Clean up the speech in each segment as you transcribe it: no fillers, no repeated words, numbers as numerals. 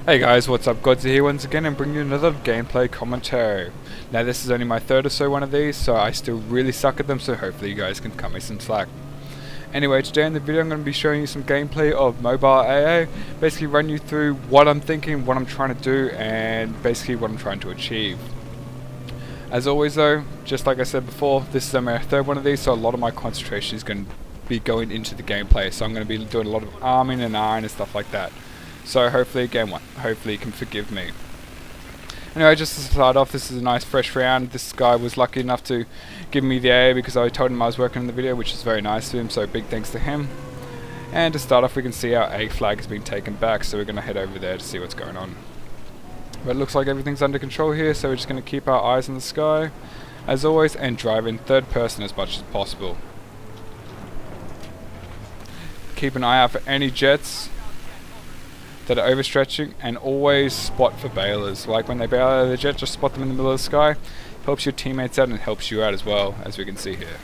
Hey guys, what's up? Godza here once again and bring you another gameplay commentary. Now this is only my third or so one of these, so I still really suck at them, so hopefully you guys can cut me some slack. Anyway, today in the video I'm going to be showing you some gameplay of mobile AA, basically run you through what I'm thinking, what I'm trying to do, and basically what I'm trying to achieve. As always though, just like I said before, this is my third one of these, so a lot of my concentration is going to be going into the gameplay, so I'm going to be doing a lot of arming and iron and stuff like that. So hopefully hopefully you can forgive me. Anyway, just to start off, this is a nice fresh round. This guy was lucky enough to give me the A because I told him I was working on the video, which is very nice to him, so big thanks to him. And to start off, we can see our A flag has been taken back, so we're going to head over there to see what's going on. But it looks like everything's under control here, so we're just going to keep our eyes in the sky, as always, and drive in third person as much as possible. Keep an eye out for any jets that are overstretching, and always spot for bailers. Like when they bail out of the jet, just spot them in the middle of the sky. Helps your teammates out and helps you out as well, as we can see here.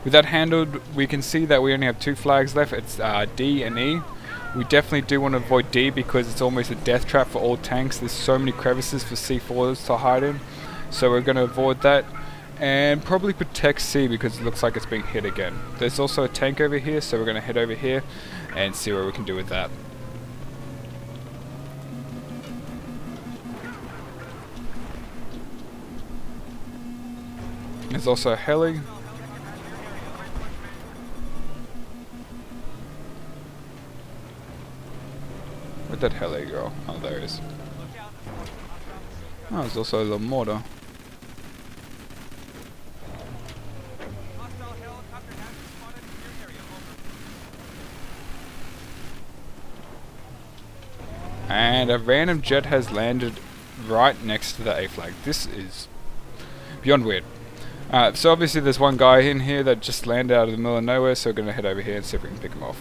With that handled, we can see that we only have two flags left. It's D and E. We definitely do want to avoid D because it's almost a death trap for all tanks. There's so many crevices for C4s to hide in. So we're going to avoid that and probably protect C because it looks like it's being hit again. There's also a tank over here, so we're going to head over here and see what we can do with that. There's also a heli. Where'd that heli go? Oh, there it is. Oh, there's also a little mortar. And a random jet has landed right next to the A flag. This is beyond weird. So obviously there's one guy in here that just landed out of the middle of nowhere, so we're going to head over here and see if we can pick him off.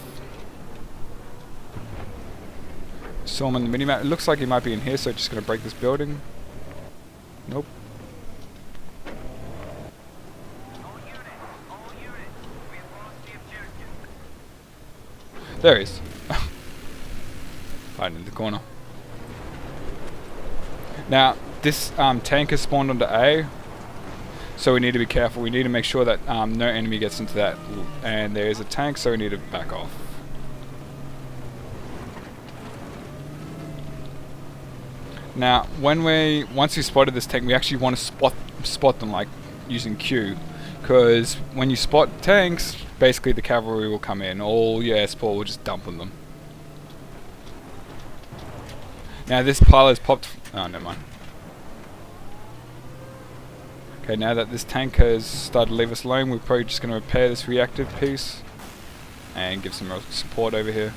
Saw him on the minimap. It looks like he might be in here, so just going to break this building. Nope. There he is. Hiding in the corner. Now, this tank has spawned onto A, so we need to be careful. We need to make sure that no enemy gets into that. And there is a tank, so we need to back off. Now, once we spotted this tank, we actually want to spot them, like using Q, because when you spot tanks, basically the cavalry will come in. All your S4 will just dump on them. Now this pilot's popped. Oh, never mind. Okay, now that this tank has started to leave us alone, we're probably just going to repair this reactive piece and give some support over here.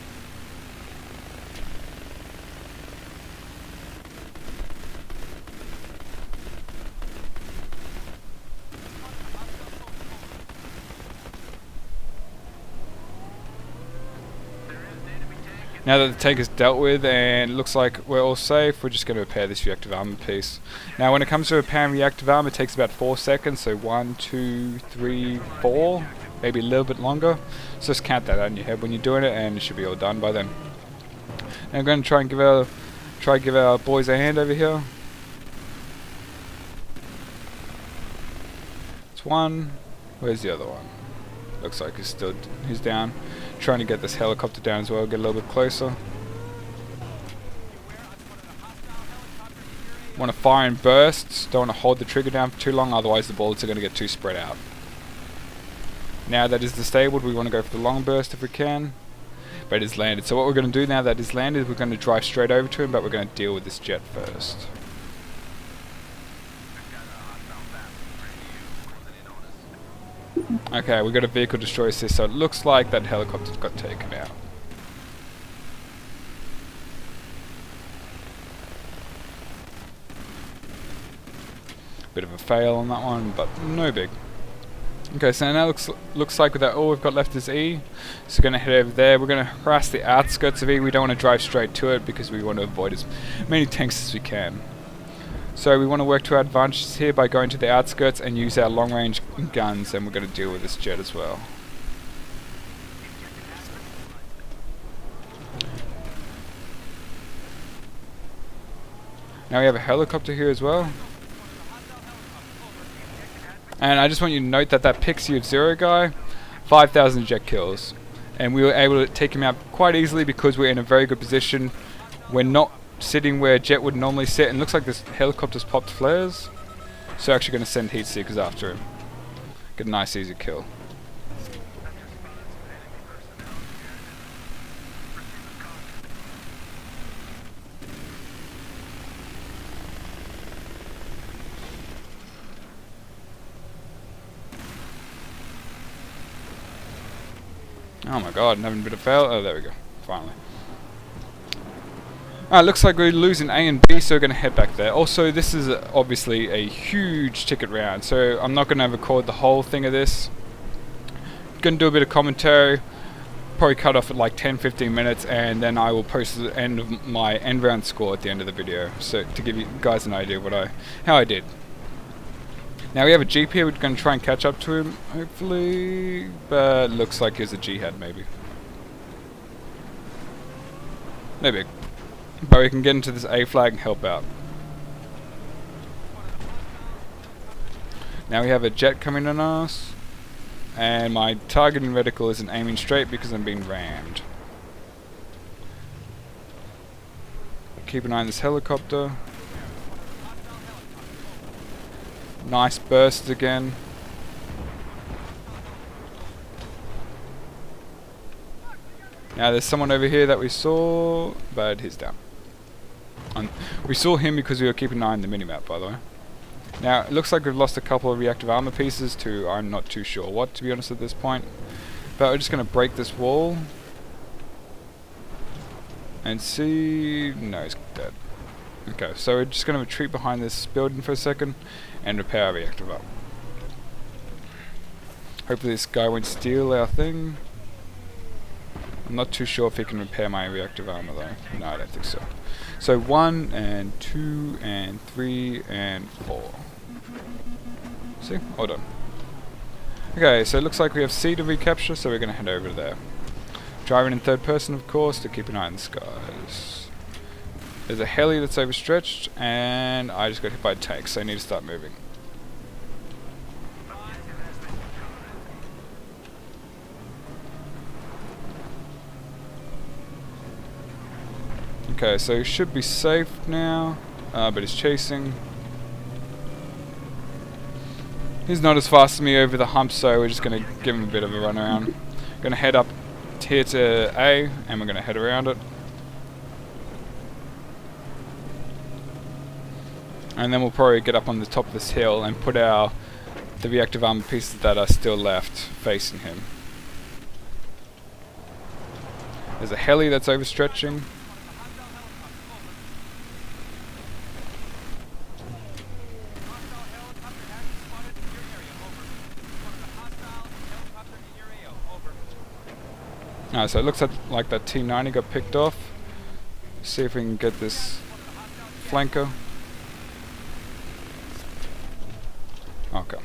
Now that the tank is dealt with and it looks like we're all safe, we're just going to repair this reactive armor piece. Now when it comes to repairing reactive armor, it takes about 4 seconds, so 1, 2, 3, 4, maybe a little bit longer. So just count that out in your head when you're doing it and it should be all done by then. Now I'm going to try and give our boys a hand over here. It's one. Where's the other one? Looks like he's down. Trying to get this helicopter down as well, get a little bit closer. Want to fire in bursts, don't want to hold the trigger down for too long, otherwise the bullets are going to get too spread out. Now that is disabled, we want to go for the long burst if we can. But it is landed. So what we're going to do now that it's landed, we're going to drive straight over to him, but we're going to deal with this jet first. Okay, we got a vehicle destroyer assist, so it looks like that helicopter got taken out. Bit of a fail on that one, but no big. Okay, so now looks like with that all we've got left is E. So we're going to head over there. We're going to harass the outskirts of E. We don't want to drive straight to it because we want to avoid as many tanks as we can. So we want to work to our advantages here by going to the outskirts and use our long range guns, and we're going to deal with this jet as well. Now we have a helicopter here as well. And I just want you to note that that Pixie of Zero guy, 5,000 jet kills. And we were able to take him out quite easily because we're in a very good position. We're not sitting where Jet would normally sit, and looks like this helicopter's popped flares. So actually going to send heat seekers after him. Get a nice easy kill. Oh my god, having a bit of fail. Oh, there we go. Finally. Looks like we're losing A and B, so we're going to head back there. Also, this is obviously a huge ticket round, so I'm not going to record the whole thing of this. Going to do a bit of commentary, probably cut off at like 10-15 minutes, and then I will post the end of my end round score at the end of the video, so to give you guys an idea of how I did. Now we have a Jeep here, we're going to try and catch up to him, hopefully, but looks like he's a jihad maybe. No big. But we can get into this A flag and help out. Now we have a jet coming on us, and my targeting reticle isn't aiming straight because I'm being rammed. Keep an eye on this helicopter. Nice bursts again. Now there's someone over here that we saw, but he's down. We saw him because we were keeping an eye on the minimap, by the way. Now it looks like we've lost a couple of reactive armor pieces to I'm not too sure what, to be honest, at this point. But we're just going to break this wall and see. No, he's dead. Okay, so we're just going to retreat behind this building for a second and repair our reactive up. Hopefully this guy won't steal our thing. I'm not too sure if he can repair my reactive armor though. No, I don't think so. So 1 and 2 and 3 and 4. See? All done. Okay, so it looks like we have C to recapture, so we're going to head over there. Driving in third person, of course, to keep an eye on the skies. There's a heli that's overstretched, and I just got hit by a tank, so I need to start moving. Okay, so he should be safe now, but he's chasing. He's not as fast as me over the hump, so we're just going to give him a bit of a run around. Going to head up here to A, and we're going to head around it. And then we'll probably get up on the top of this hill and put the reactive armor pieces that are still left facing him. There's a heli that's overstretching. So it looks like that T-90 got picked off. See if we can get this flanker. Okay.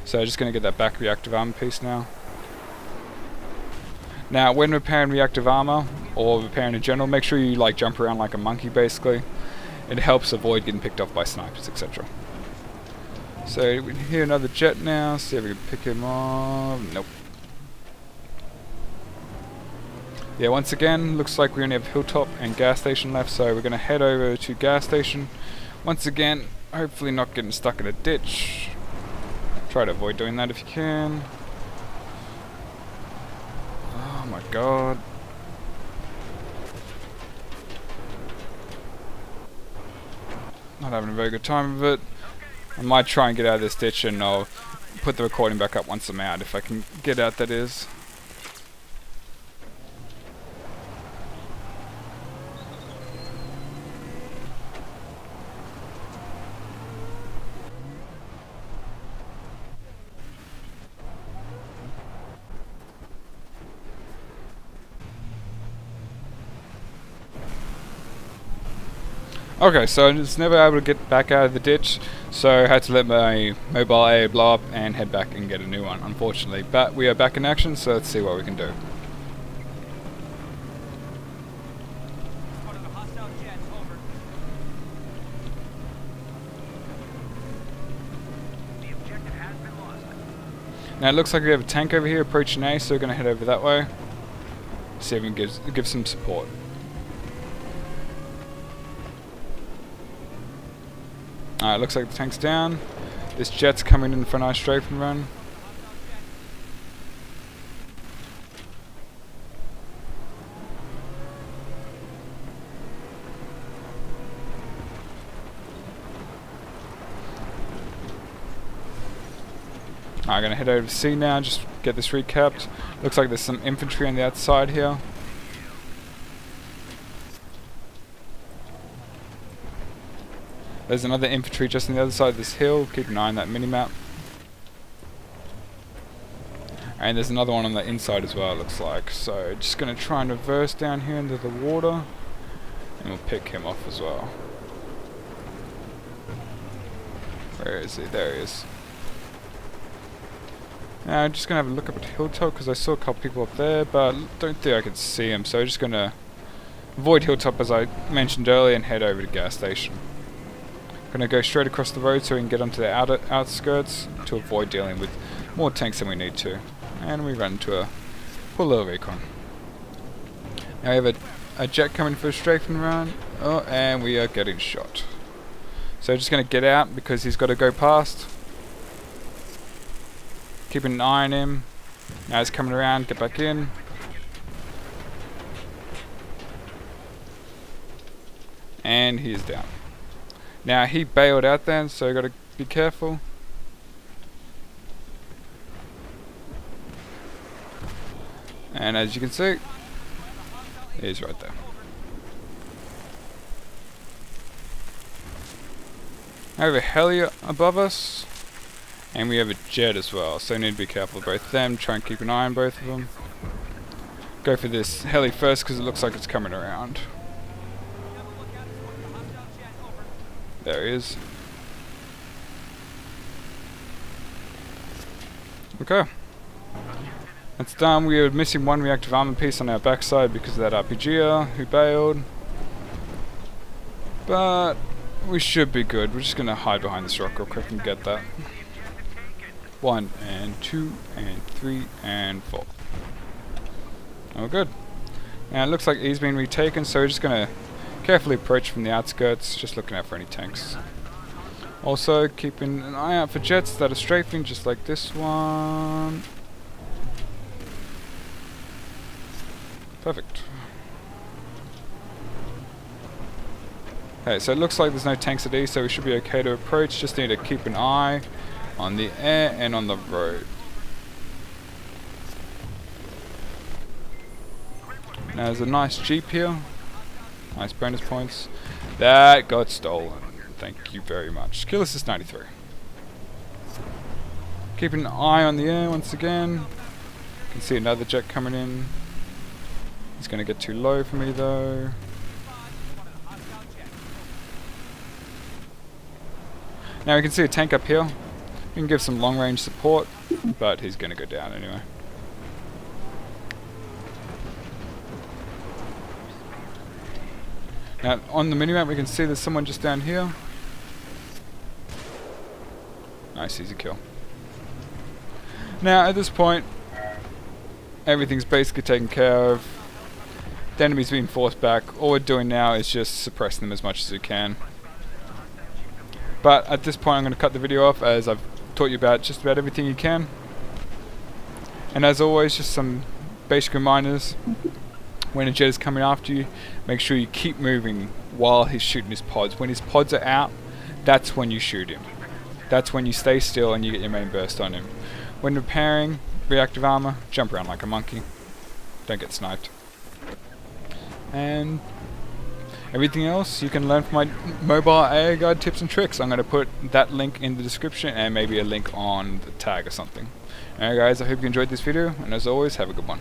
So just going to get that back reactive armor piece now. Now, when repairing reactive armor, or repairing in general, make sure you like jump around like a monkey basically. It helps avoid getting picked off by snipers, etc. So we hear another jet now, see if we can pick him off. Nope. Yeah, once again, looks like we only have Hilltop and gas station left, so we're going to head over to gas station. Once again, hopefully not getting stuck in a ditch. Try to avoid doing that if you can. Oh my god. Not having a very good time with it. I might try and get out of this ditch and I'll put the recording back up once I'm out, if I can get out, that is. Okay, so I was never able to get back out of the ditch, so I had to let my mobile AA blow up and head back and get a new one, unfortunately. But we are back in action, so let's see what we can do. Now it looks like we have a tank over here approaching A, so we're going to head over that way. See if we can give some support. Alright, looks like the tank's down. This jet's coming in for a nice strafing run. I'm going to head over to C now, just get this recapped. Looks like there's some infantry on the outside here. There's another infantry just on the other side of this hill. Keep an eye on that minimap. And there's another one on the inside as well, it looks like. So just going to try and reverse down here into the water. And we'll pick him off as well. Where is he? There he is. Now I'm just going to have a look up at Hilltop because I saw a couple people up there, but don't think I can see them. So I'm just going to avoid Hilltop as I mentioned earlier and head over to gas station. Going to go straight across the road so we can get onto the outskirts to avoid dealing with more tanks than we need to. And we run into a poor little recon. Now we have a jet coming for a strafing run. Oh, and we are getting shot. So just going to get out because he's got to go past. Keeping an eye on him. Now he's coming around, get back in. And he is down. Now he bailed out then, so you got to be careful. And as you can see, he's right there. Now we have a heli above us. And we have a jet as well, so we need to be careful of both of them. Try and keep an eye on both of them. Go for this heli first because it looks like it's coming around. There he is. Okay. That's done. We are missing one reactive armor piece on our backside because of that RPGer who bailed. But we should be good. We're just going to hide behind this rock real quick and get that. 1 and 2 and 3 and 4. Oh, good. Now it looks like E's been retaken, so we're just going to carefully approach from the outskirts, just looking out for any tanks. Also keeping an eye out for jets that are strafing, just like this one. Perfect. Okay, so it looks like there's no tanks at E, so we should be okay to approach. Just need to keep an eye on the air and on the road. Now there's a nice Jeep here. Nice bonus points. That got stolen. Thank you very much. Kill assist 93. Keeping an eye on the air once again. You can see another jet coming in. He's going to get too low for me though. Now we can see a tank up here. We can give some long range support, but he's going to go down anyway. Now on the minimap we can see there's someone just down here. Nice, easy kill. Now at this point, everything's basically taken care of. The enemy's being forced back. All we're doing now is just suppressing them as much as we can. But at this point I'm going to cut the video off as I've taught you about just about everything you can. And as always, just some basic reminders. When a jet is coming after you, make sure you keep moving while he's shooting his pods. When his pods are out, that's when you shoot him. That's when you stay still and you get your main burst on him. When repairing reactive armor, jump around like a monkey. Don't get sniped. And everything else you can learn from my mobile AA guide tips and tricks. I'm going to put that link in the description and maybe a link on the tag or something. Alright guys, I hope you enjoyed this video, and as always, have a good one.